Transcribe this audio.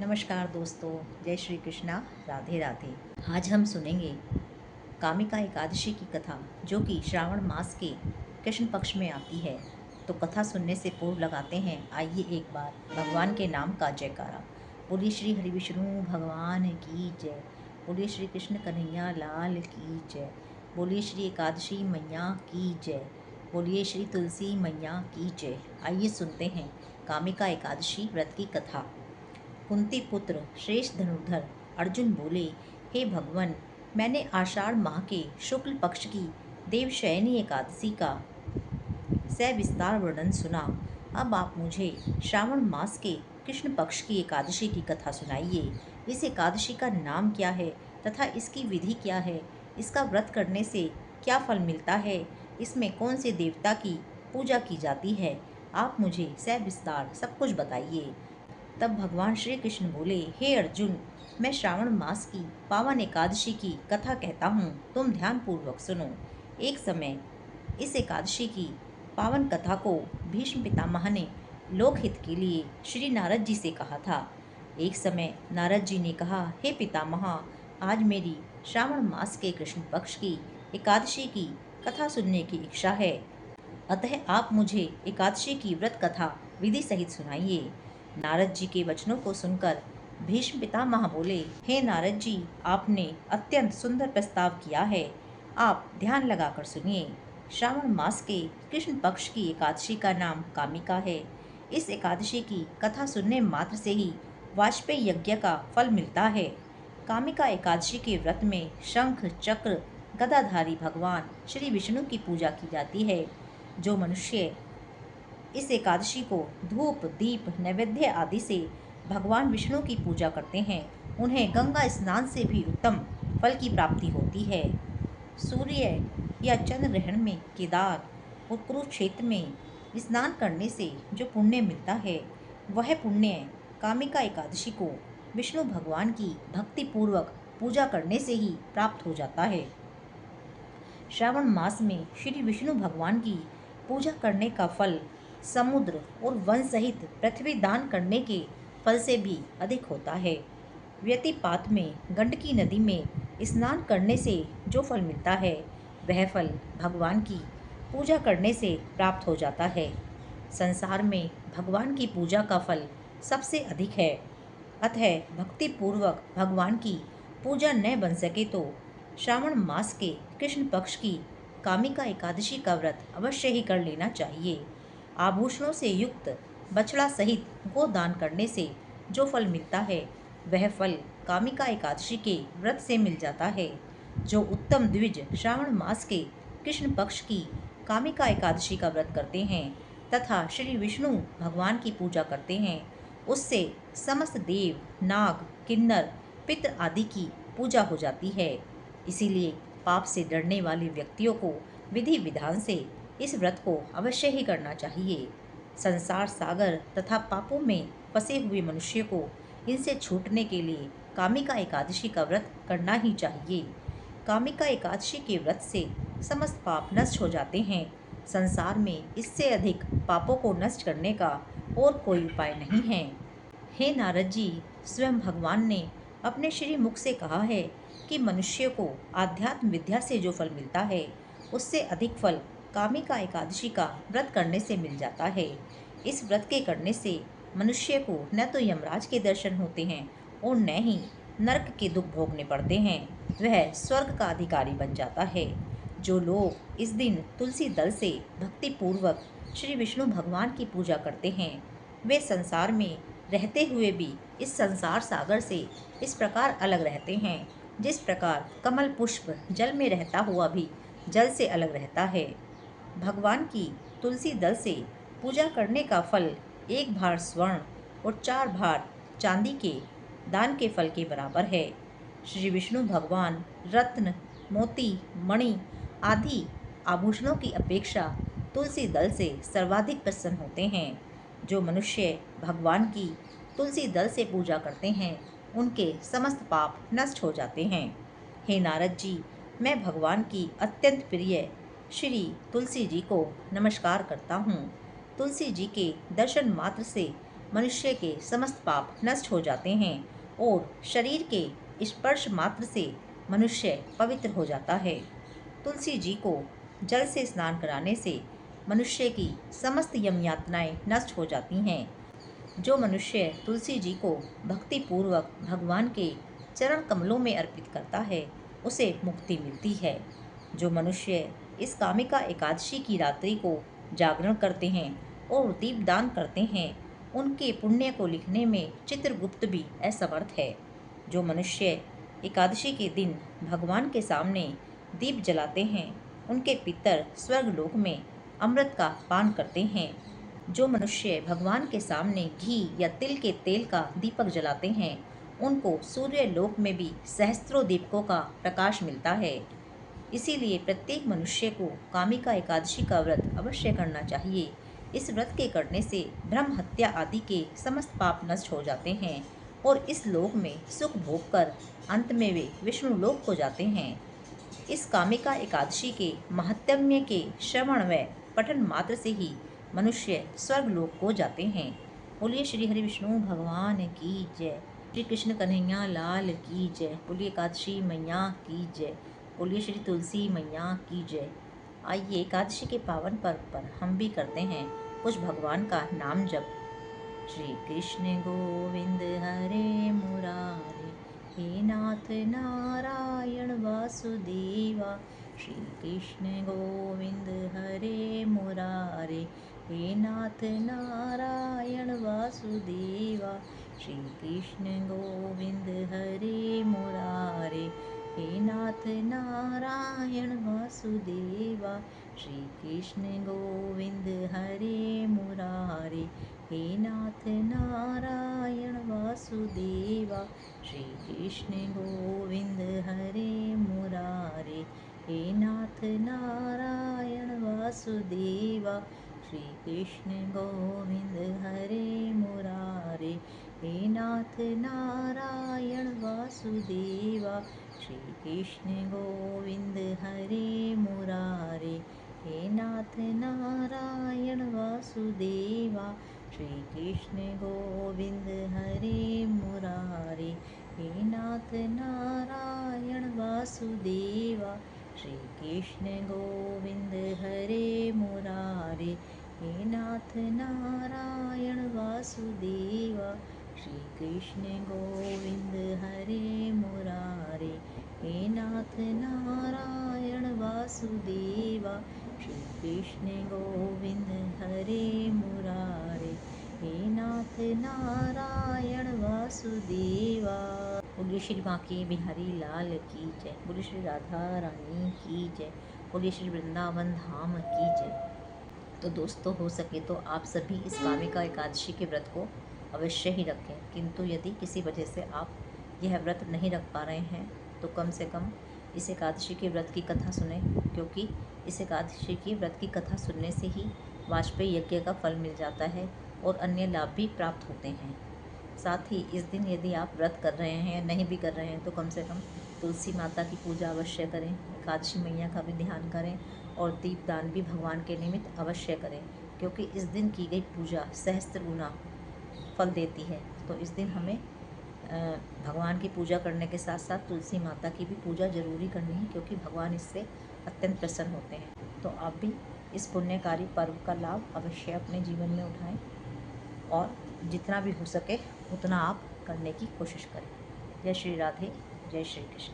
नमस्कार दोस्तों, जय श्री कृष्णा, राधे राधे। आज हम सुनेंगे कामिका एकादशी की कथा, जो कि श्रावण मास के कृष्ण पक्ष में आती है। तो कथा सुनने से पूर्व लगाते हैं, आइए एक बार भगवान के नाम का जयकारा। बोलिए श्री हरि विष्णु भगवान की जय। बोलिए श्री कृष्ण कन्हैया लाल की जय। बोलिए श्री एकादशी मैया की जय। बोलिए श्री तुलसी मैया की जय। आइए सुनते हैं कामिका एकादशी व्रत की कथा। कुंती पुत्र श्रेष्ठ धनुर्धर अर्जुन बोले, हे भगवान, मैंने आषाढ़ माह के शुक्ल पक्ष की देवशयनी एकादशी का सविस्तार वर्णन सुना। अब आप मुझे श्रावण मास के कृष्ण पक्ष की एकादशी की कथा सुनाइए। इस एकादशी का नाम क्या है तथा इसकी विधि क्या है? इसका व्रत करने से क्या फल मिलता है? इसमें कौन से देवता की पूजा की जाती है? आप मुझे सविस्तार सब कुछ बताइए। तब भगवान श्री कृष्ण बोले, हे अर्जुन, मैं श्रावण मास की पावन एकादशी की कथा कहता हूँ, तुम ध्यान पूर्वक सुनो। एक समय इस एकादशी की पावन कथा को भीष्म पितामह ने लोकहित के लिए श्री नारद जी से कहा था। एक समय नारद जी ने कहा, हे पितामह, आज मेरी श्रावण मास के कृष्ण पक्ष की एकादशी की कथा सुनने की इच्छा है, अतः आप मुझे एकादशी की व्रत कथा विधि सहित सुनाइए। नारद जी के वचनों को सुनकर भीष्म पितामह बोले, हे नारद जी, आपने अत्यंत सुंदर प्रस्ताव किया है। आप ध्यान लगाकर सुनिए। श्रावण मास के कृष्ण पक्ष की एकादशी का नाम कामिका है। इस एकादशी की कथा सुनने मात्र से ही वाजपेयी यज्ञ का फल मिलता है। कामिका एकादशी के व्रत में शंख चक्र गदाधारी भगवान श्री विष्णु की पूजा की जाती है। जो मनुष्य इस एकादशी को धूप दीप नैवेद्य आदि से भगवान विष्णु की पूजा करते हैं, उन्हें गंगा स्नान से भी उत्तम फल की प्राप्ति होती है। सूर्य या चंद्र ग्रहण में केदार और कुरुक्षेत्र में स्नान करने से जो पुण्य मिलता है, वह पुण्य कामिका एकादशी को विष्णु भगवान की भक्ति पूर्वक पूजा करने से ही प्राप्त हो जाता है। श्रावण मास में श्री विष्णु भगवान की पूजा करने का फल समुद्र और वन सहित पृथ्वी दान करने के फल से भी अधिक होता है। व्यतिपात में गंडकी नदी में स्नान करने से जो फल मिलता है, वह फल भगवान की पूजा करने से प्राप्त हो जाता है। संसार में भगवान की पूजा का फल सबसे अधिक है, अतः भक्ति पूर्वक भगवान की पूजा न बन सके तो श्रावण मास के कृष्ण पक्ष की कामिका एकादशी का व्रत अवश्य ही कर लेना चाहिए। आभूषणों से युक्त बछड़ा सहित गोदान करने से जो फल मिलता है, वह फल कामिका एकादशी के व्रत से मिल जाता है। जो उत्तम द्विज श्रावण मास के कृष्ण पक्ष की कामिका एकादशी का व्रत करते हैं तथा श्री विष्णु भगवान की पूजा करते हैं, उससे समस्त देव नाग किन्नर पितृ आदि की पूजा हो जाती है। इसीलिए पाप से डरने वाले व्यक्तियों को विधि विधान से इस व्रत को अवश्य ही करना चाहिए। संसार सागर तथा पापों में फंसे हुए मनुष्य को इनसे छूटने के लिए कामिका एकादशी का व्रत करना ही चाहिए। कामिका एकादशी के व्रत से समस्त पाप नष्ट हो जाते हैं। संसार में इससे अधिक पापों को नष्ट करने का और कोई उपाय नहीं है। हे नारद जी, स्वयं भगवान ने अपने श्री मुख से कहा है कि मनुष्य को आध्यात्म विद्या से जो फल मिलता है, उससे अधिक फल कामिका एकादशी का व्रत करने से मिल जाता है। इस व्रत के करने से मनुष्य को न तो यमराज के दर्शन होते हैं और न ही नरक के दुख भोगने पड़ते हैं, वह स्वर्ग का अधिकारी बन जाता है। जो लोग इस दिन तुलसी दल से भक्ति पूर्वक श्री विष्णु भगवान की पूजा करते हैं, वे संसार में रहते हुए भी इस संसार सागर से इस प्रकार अलग रहते हैं, जिस प्रकार कमल पुष्प जल में रहता हुआ भी जल से अलग रहता है। भगवान की तुलसी दल से पूजा करने का फल 1 भार स्वर्ण और 4 भार चांदी के दान के फल के बराबर है। श्री विष्णु भगवान रत्न मोती मणि आदि आभूषणों की अपेक्षा तुलसी दल से सर्वाधिक प्रसन्न होते हैं। जो मनुष्य भगवान की तुलसी दल से पूजा करते हैं, उनके समस्त पाप नष्ट हो जाते हैं। हे नारद जी, मैं भगवान की अत्यंत प्रिय श्री तुलसी जी को नमस्कार करता हूँ। तुलसी जी के दर्शन मात्र से मनुष्य के समस्त पाप नष्ट हो जाते हैं और शरीर के स्पर्श मात्र से मनुष्य पवित्र हो जाता है। तुलसी जी को जल से स्नान कराने से मनुष्य की समस्त यम यातनाएं नष्ट हो जाती हैं। जो मनुष्य तुलसी जी को भक्ति पूर्वक भगवान के चरण कमलों में अर्पित करता है उसे मुक्ति मिलती है। जो मनुष्य इस कामिका एकादशी की रात्रि को जागरण करते हैं और दीपदान करते हैं उनके पुण्य को लिखने में चित्रगुप्त भी असमर्थ है। जो मनुष्य एकादशी के दिन भगवान के सामने दीप जलाते हैं उनके पितर स्वर्गलोक में अमृत का पान करते हैं। जो मनुष्य भगवान के सामने घी या तिल के तेल का दीपक जलाते हैं उनको सूर्य लोक में भी सहस्त्रों दीपकों का प्रकाश मिलता है। इसीलिए प्रत्येक मनुष्य को कामिका एकादशी का व्रत अवश्य करना चाहिए। इस व्रत के करने से ब्रह्म हत्या आदि के समस्त पाप नष्ट हो जाते हैं और इस लोक में सुख भोग कर अंत में वे विष्णु लोक को जाते हैं। इस कामिका एकादशी के महात्म्य के श्रवण व पठन मात्र से ही मनुष्य स्वर्ग लोक को जाते हैं। बोलिए श्री हरि विष्णु भगवान की जय। श्री कृष्ण कन्हैया लाल की जय। बोलिए एकादशी मैया की जय। बोलिए श्री तुलसी मैया की जय। आइए एकादशी के पावन पर्व पर हम भी करते हैं कुछ भगवान का नाम जप। श्री कृष्ण गोविंद हरे मुरारे, हे नाथ नारायण वासुदेवा। श्री कृष्ण गोविंद हरे मुरारे, हे नाथ नारायण वासुदेवा। श्री कृष्ण गोविंद हरे मुरारे, हे नाथ नारायण वासुदेवा। श्री कृष्ण गोविंद हरे मुरारे, हे नाथ नारायण वासुदेवा। श्री कृष्ण गोविंद हरे मुरारे, हे नाथ नारायण वासुदेवा। श्री कृष्ण गोविंद हरे मुरारे, हे नाथ नारायण वासुदेवा। श्री कृष्ण गोविंद हरे मुरारे, हे नाथ नारायण वासुदेवा। श्री कृष्ण गोविंद हरे मुरारे, हे नाथ नारायण वासुदेवा। श्री कृष्ण गोविंद हरे मुरारे, हे नाथ नारायण वासुदेवा। श्री कृष्ण गोविंद हरे मुरारे, हे नाथ नारायण वासुदेवा। श्री कृष्ण गोविंद हरे मुरारे, हे नाथ नारायण वासुदेवा। बोलिए श्री बांके बिहारी लाल की जय। बोलिए श्री राधा रानी की जय। बोलिए श्री वृंदावन धाम की जय। तो दोस्तों हो सके तो आप सभी इस कामिका एकादशी के व्रत को अवश्य ही रखें, किंतु यदि किसी वजह से आप यह व्रत नहीं रख पा रहे हैं तो कम से कम इस एकादशी के व्रत की कथा सुने, क्योंकि इस एकादशी की व्रत की कथा सुनने से ही वाजपेयी यज्ञ का फल मिल जाता है और अन्य लाभ भी प्राप्त होते हैं। साथ ही इस दिन यदि आप व्रत कर रहे हैं या नहीं भी कर रहे हैं तो कम से कम तुलसी माता की पूजा अवश्य करें, एकादशी मैया का भी ध्यान करें और दीपदान भी भगवान के निमित्त अवश्य करें, क्योंकि इस दिन की गई पूजा सहस्त्र गुना फल देती है। तो इस दिन हमें भगवान की पूजा करने के साथ साथ तुलसी माता की भी पूजा जरूरी करनी है, क्योंकि भगवान इससे अत्यंत प्रसन्न होते हैं। तो आप भी इस पुण्यकारी पर्व का लाभ अवश्य अपने जीवन में उठाएं और जितना भी हो सके उतना आप करने की कोशिश करें। जय श्री राधे, जय श्री कृष्ण।